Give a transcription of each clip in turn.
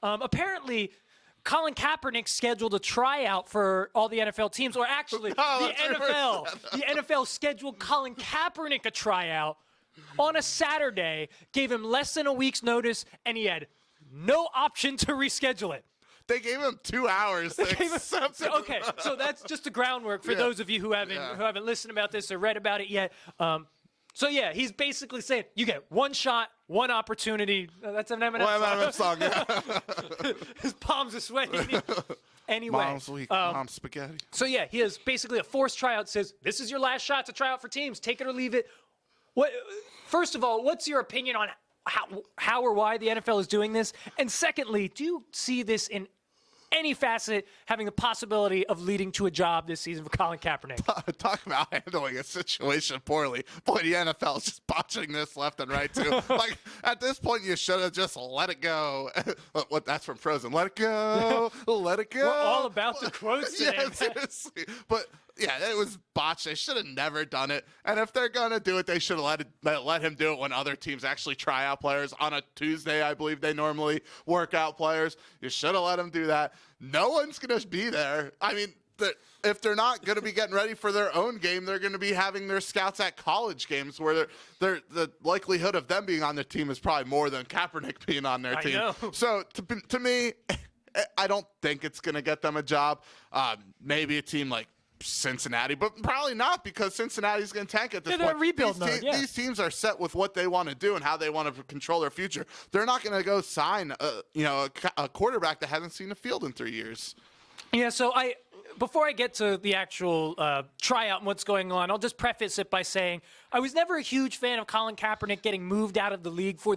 NFL. Apparently, Colin Kaepernick scheduled a tryout for all the NFL teams, or actually, the NFL scheduled Colin Kaepernick a tryout on a Saturday, gave him less than a week's notice, and he had no option to reschedule it. They gave him 2 hours to accept it. Okay, so that's just the groundwork for those of you who haven't listened about this or read about it yet. So yeah, he's basically saying you get one shot, one opportunity. That's an Eminem song. Yeah. His palms are sweating. Anyway, Mom's weak, mom's spaghetti. So yeah, he has basically a forced tryout. Says this is your last shot to try out for teams. Take it or leave it. What? First of all, what's your opinion on how or why the NFL is doing this? And secondly, do you see this in any facet having the possibility of leading to a job this season for Colin Kaepernick? Talk about handling a situation poorly. Boy, the NFL is just botching this left and right, too. Like, at this point, you should have just let it go. What? That's from Frozen. Let it go. Let it go. We're all about the quotes today. Yeah, seriously. But, yeah, it was botched. They should have never done it. And if they're going to do it, they should have let him do it when other teams actually try out players. On a Tuesday, I believe they normally work out players. You should have let him do that. No one's going to be there. I mean, if they're not going to be getting ready for their own game, they're going to be having their scouts at college games where the likelihood of them being on the team is probably more than Kaepernick being on their team. I know. So to me, I don't think it's going to get them a job. Maybe a team like Cincinnati, but probably not, because Cincinnati's going to tank at this point. They're in rebuild mode. These teams are set with what they want to do and how they want to control their future. They're not going to go sign a quarterback that hasn't seen the field in 3 years. Yeah, so before I get to the actual tryout and what's going on, I'll just preface it by saying I was never a huge fan of Colin Kaepernick getting moved out of the league for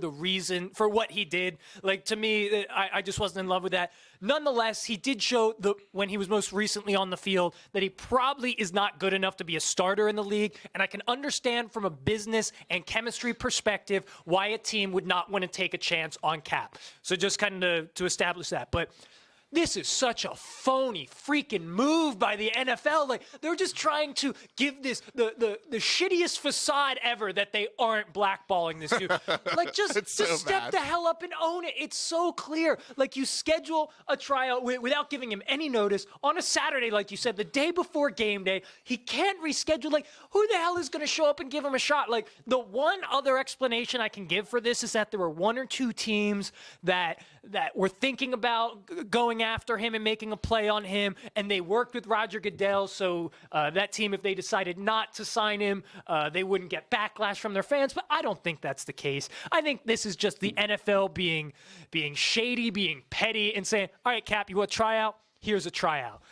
what he did. Like, to me, I just wasn't in love with that. Nonetheless, he did show when he was most recently on the field that he probably is not good enough to be a starter in the league, and I can understand from a business and chemistry perspective why a team would not want to take a chance on Cap. So just kind of to establish that. But this is such a phony freaking move by the NFL. Like, they're just trying to give this the shittiest facade ever that they aren't blackballing this dude. Like, just step the hell up and own it. It's so clear. Like, you schedule a tryout without giving him any notice on a Saturday, like you said, the day before game day. He can't reschedule. Like, who the hell is going to show up and give him a shot? Like, the one other explanation I can give for this is that there were one or two teams that were thinking about going after him and making a play on him, and they worked with Roger Goodell, so that team, if they decided not to sign him, they wouldn't get backlash from their fans. But I don't think that's the case. I think this is just the NFL being shady, being petty, and saying, all right, Cap, you want a tryout? Here's a tryout.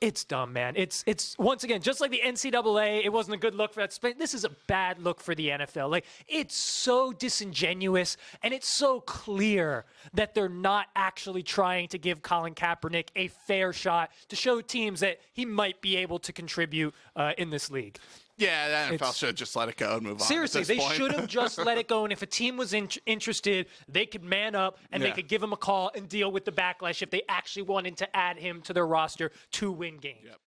It's dumb, man. It's once again, just like the NCAA, it wasn't a good look for that. This is a bad look for the NFL. Like, it's so disingenuous, and it's so clear that they're not actually trying to give Colin Kaepernick a fair shot to show teams that he might be able to contribute in this league. Yeah, the NFL should just let it go and move on. Seriously, they should have just let it go. And if a team was interested, they could man up and they could give him a call and deal with the backlash if they actually wanted to add him to their roster to win games. Yep.